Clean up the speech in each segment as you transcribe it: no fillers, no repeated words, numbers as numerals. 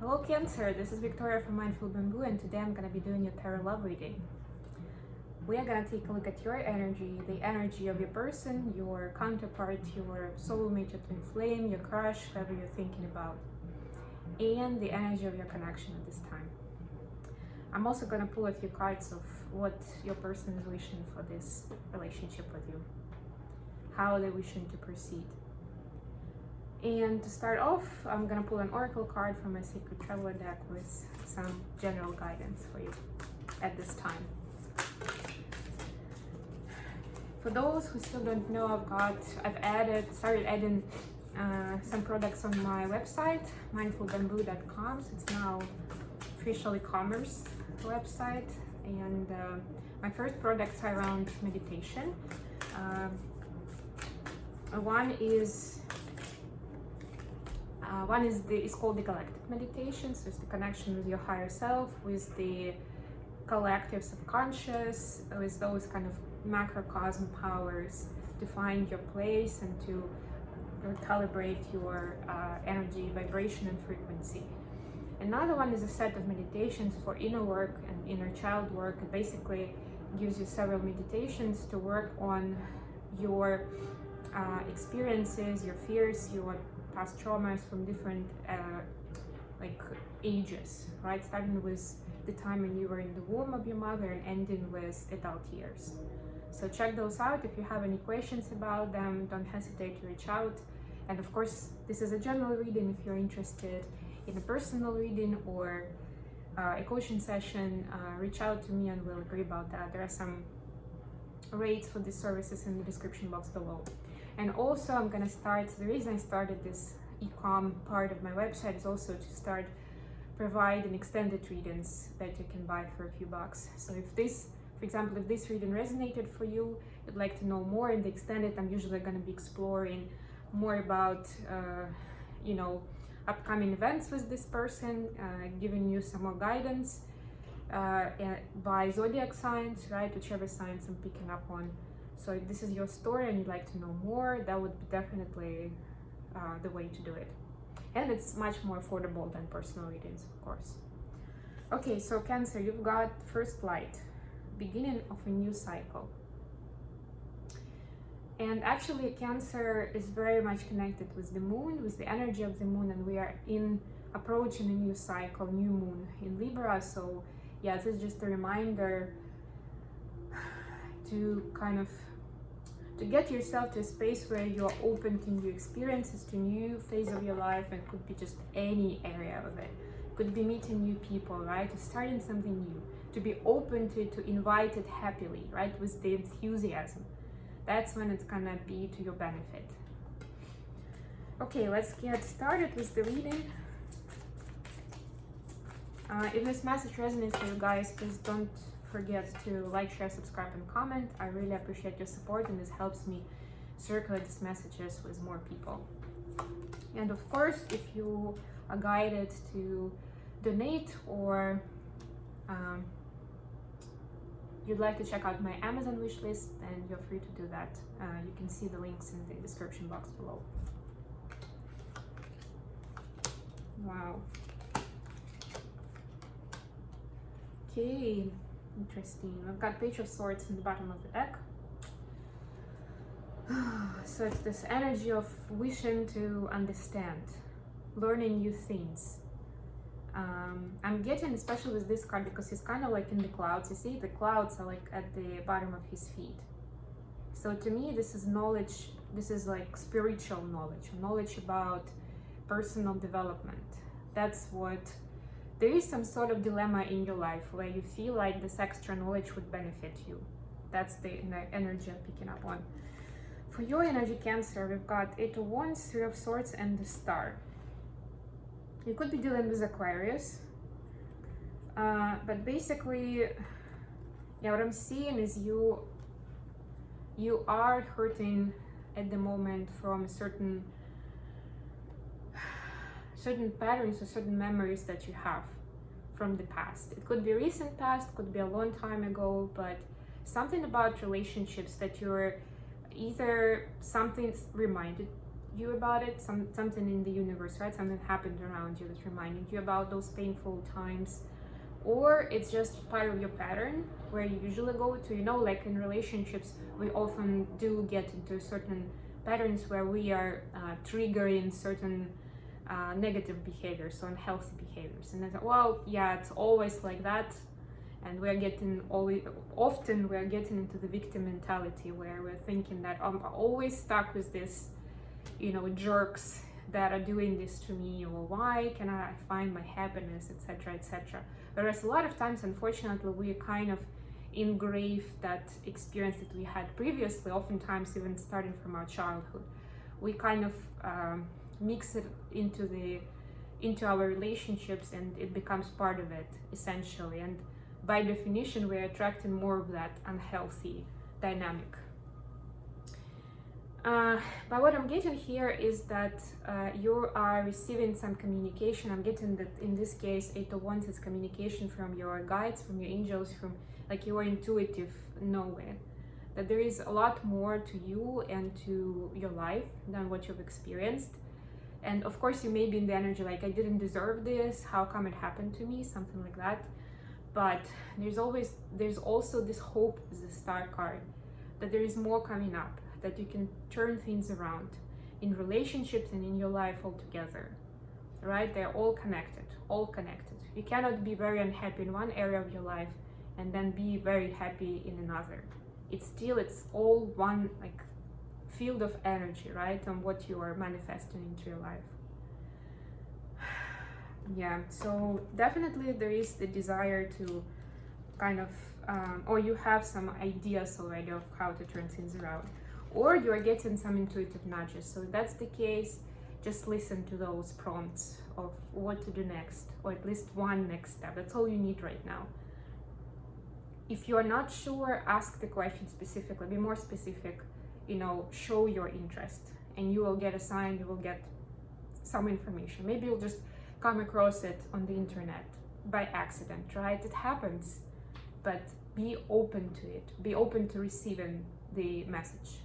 Hello Cancer, this is Victoria from Mindful Bamboo, and today I'm going to be doing your tarot love reading. We are going to take a look at your energy, the energy of your person, your counterpart, your soulmate, your twin flame, your crush, whoever you're thinking about, and the energy of your connection at this time. I'm also going to pull a few cards of what your person is wishing for this relationship with you, how they're wishing to proceed. And to start off, I'm gonna pull an oracle card from my Sacred Traveler deck with some general guidance for you at this time. For those who still don't know, I've started adding some products on my website, mindfulbamboo.com. So it's now official e-commerce website, and my first products are around meditation. One is called the Galactic Meditation, so it's the connection with your higher self, with the collective subconscious, with those kind of macrocosm powers to find your place and to calibrate your energy, vibration, and frequency. Another one is a set of meditations for inner work and inner child work. It basically gives you several meditations to work on your experiences, your fears, your past traumas from different ages, right? Starting with the time when you were in the womb of your mother and ending with adult years. So check those out. If you have any questions about them, don't hesitate to reach out. And of course, this is a general reading. If you're interested in a personal reading or a coaching session, reach out to me and we'll agree about that. There are some rates for these services in the description box below. And also the reason I started this e-com part of my website is also to start providing extended readings that you can buy for a few bucks. So if this, for example, if this reading resonated for you, you'd like to know more in the extended, I'm usually going to be exploring more about, upcoming events with this person, giving you some more guidance by zodiac signs, right? Whichever signs I'm picking up on. So if this is your story and you'd like to know more, that would be definitely the way to do it. And it's much more affordable than personal readings, of course. Okay, so Cancer, you've got first light, beginning of a new cycle. And actually Cancer is very much connected with the moon, with the energy of the moon, and we are approaching a new cycle, new moon in Libra. So yeah, this is just a reminder to to get yourself to a space where you're open to new experiences, to new phase of your life, and it could be just any area of it. Could be meeting new people, right? To starting something new, to be open to it, to invite it happily, right? With the enthusiasm. That's when it's gonna be to your benefit. Okay, let's get started with the reading. If this message resonates with you guys, please don't forget to like, share, subscribe, and comment. I really appreciate your support, and this helps me circulate these messages with more people. And of course, if you are guided to donate or you'd like to check out my Amazon wish list, then you're free to do that. You can see the links in the description box below. Wow. Okay. Interesting. I've got Page of Swords in the bottom of the deck. So it's this energy of wishing to understand, learning new things. I'm getting, especially with this card, because he's kind of like in the clouds. You see, the clouds are like at the bottom of his feet. So to me, this is knowledge. This is like spiritual knowledge about personal development. That's what. There is some sort of dilemma in your life where you feel like this extra knowledge would benefit you. That's the energy I'm picking up on. For your energy, Cancer, we've got 8 of Wands, 3 of Swords, and the Star. You could be dealing with Aquarius. But basically, yeah, what I'm seeing is you are hurting at the moment from certain patterns or certain memories that you have from the past. It could be recent past, could be a long time ago, but something about relationships that you're either something reminded you about it, something in the universe, right? Something happened around you that reminded you about those painful times, or it's just part of your pattern where you usually go to. Like in relationships, we often do get into certain patterns where we are triggering certain negative behaviors, so unhealthy behaviors, and then, well, yeah, it's always like that. And often we're getting into the victim mentality where we're thinking that I'm always stuck with this, jerks that are doing this to me, or why can I find my happiness, etc., etc. Whereas a lot of times, unfortunately, we kind of engrave that experience that we had previously, oftentimes even starting from our childhood. We kind of mix it into our relationships, and it becomes part of it, essentially. And by definition, we're attracting more of that unhealthy dynamic. But what I'm getting here is that you are receiving some communication. I'm getting that in this case, 8 of Wands is communication from your guides, from your angels, from like your intuitive knowing that there is a lot more to you and to your life than what you've experienced. And of course, you may be in the energy like, I didn't deserve this, how come it happened to me, something like that. But there's also this hope, the Star card, that there is more coming up, that you can turn things around in relationships and in your life altogether, right? They're all connected. You cannot be very unhappy in one area of your life and then be very happy in another. It's all one like field of energy, right? On what you are manifesting into your life. Yeah, so definitely there is the desire to kind of, or you have some ideas already of how to turn things around, or you are getting some intuitive nudges. So if that's the case, just listen to those prompts of what to do next, or at least one next step. That's all you need right now. If you are not sure, ask the question specifically, be more specific, show your interest, and you will get a sign, you will get some information. Maybe you'll just come across it on the internet by accident, right? It happens, but be open to it. Be open to receiving the message.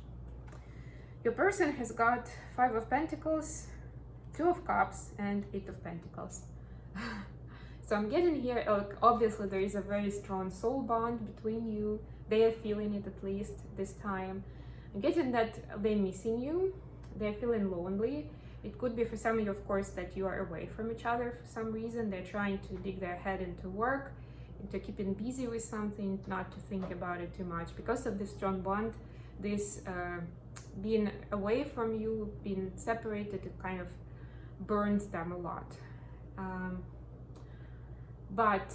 Your person has got 5 of Pentacles, 2 of Cups, and 8 of Pentacles. So I'm getting here, obviously there is a very strong soul bond between you. They are feeling it, at least this time. I'm getting that they're missing you. They're feeling lonely. It could be for some of you, of course, that you are away from each other for some reason. They're trying to dig their head into work, into keeping busy with something, not to think about it too much. Because of this strong bond, this being away from you, being separated, it kind of burns them a lot. But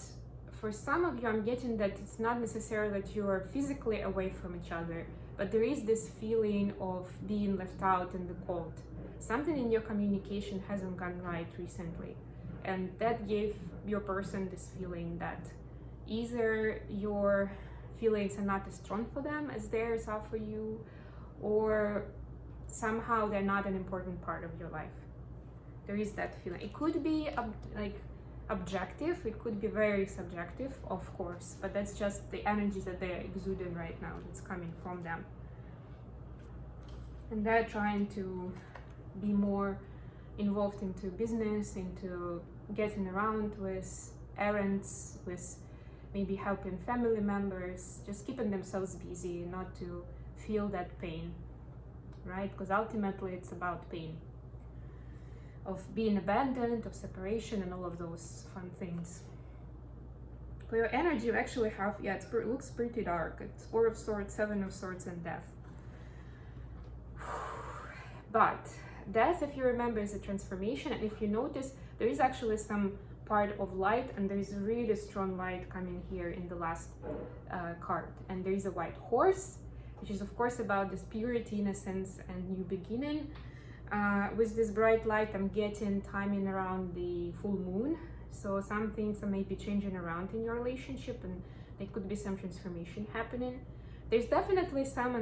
for some of you, I'm getting that it's not necessarily that you are physically away from each other, but there is this feeling of being left out in the cold. Something in your communication hasn't gone right recently, and that gave your person this feeling that either your feelings are not as strong for them as theirs are for you, or somehow they're not an important part of your life. There is that feeling. It could be objective, it could be very subjective, of course, but that's just the energy that they're exuding right now, that's coming from them. And they're trying to be more involved into business, into getting around with errands, with maybe helping family members, just keeping themselves busy, not to feel that pain, right? Because ultimately it's about pain of being abandoned, of separation, and all of those fun things. For your energy, you actually have, it looks pretty dark. It's 4 of Swords, 7 of Swords, and Death. But Death, if you remember, is a transformation, and if you notice, there is actually some part of light, and there is a really strong light coming here in the last card. And there is a white horse, which is of course about this purity, innocence, and new beginning. With this bright light, I'm getting timing around the full moon, so some things are maybe changing around in your relationship, and there could be some transformation happening. There's definitely some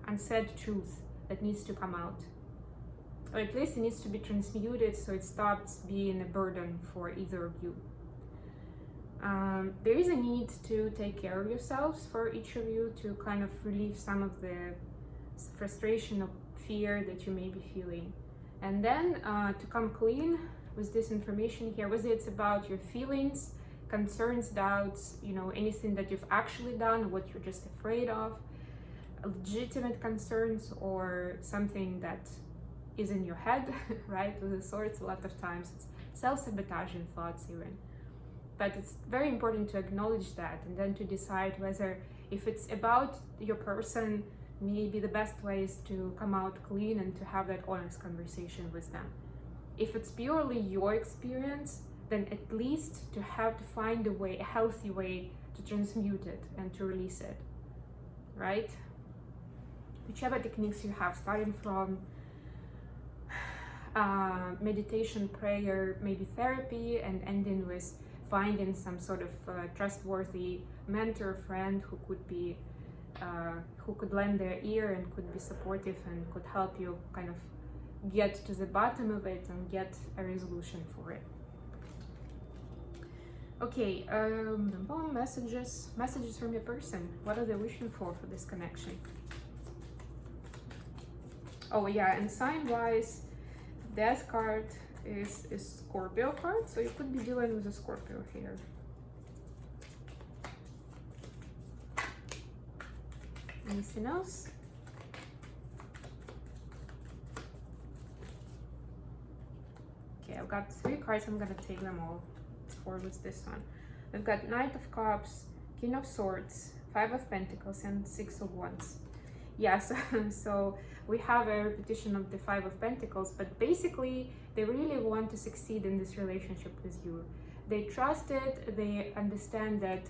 unsaid truth that needs to come out, or at least it needs to be transmuted so it stops being a burden for either of you. There is a need to take care of yourselves for each of you, to kind of relieve some of the frustration of fear that you may be feeling. And then to come clean with this information here, whether it's about your feelings, concerns, doubts, anything that you've actually done, what you're just afraid of, legitimate concerns, or something that is in your head, right? With the swords, a lot of times it's self-sabotaging thoughts even. But it's very important to acknowledge that, and then to decide whether, if it's about your person, maybe the best way is to come out clean and to have that honest conversation with them. If it's purely your experience, then at least to have to find a way, a healthy way to transmute it and to release it, right? Whichever techniques you have, starting from meditation, prayer, maybe therapy, and ending with finding some sort of trustworthy mentor, friend who could lend their ear and could be supportive and could help you kind of get to the bottom of it and get a resolution for it. Okay, messages from your person. What are they wishing for this connection? Oh yeah, and sign-wise, Death card is Scorpio card, so you could be dealing with a Scorpio here. Anything else? Okay, I've got 3 cards. I'm gonna take them all. Let's forward with this one. We've got Knight of Cups, King of Swords, 5 of Pentacles, and 6 of Wands. Yes, so we have a repetition of the 5 of Pentacles, but basically they really want to succeed in this relationship with you. They trust it, they understand that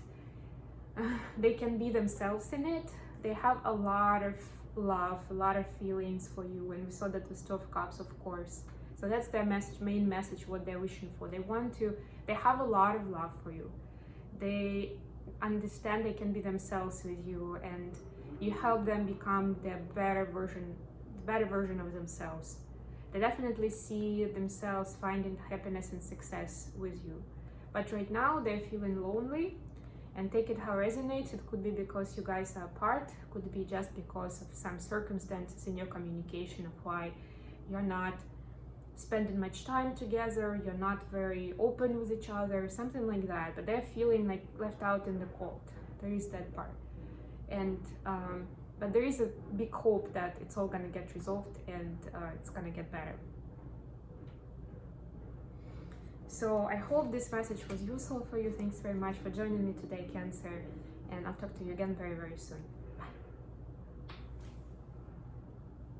they can be themselves in it. They have a lot of love, a lot of feelings for you, and we saw that with 2 of Cups, of course. So that's their main message, what they're wishing for. They have a lot of love for you. They understand they can be themselves with you, and you help them become the better version of themselves. They definitely see themselves finding happiness and success with you. But right now they're feeling lonely, and take it how it resonates. It could be because you guys are apart, could be just because of some circumstances in your communication of why you're not spending much time together, you're not very open with each other, something like that. But they're feeling like left out in the cold. There is that part. And but there is a big hope that it's all gonna get resolved and it's gonna get better. So I hope this message was useful for you. Thanks very much for joining me today, Cancer, and I'll talk to you again very, very soon.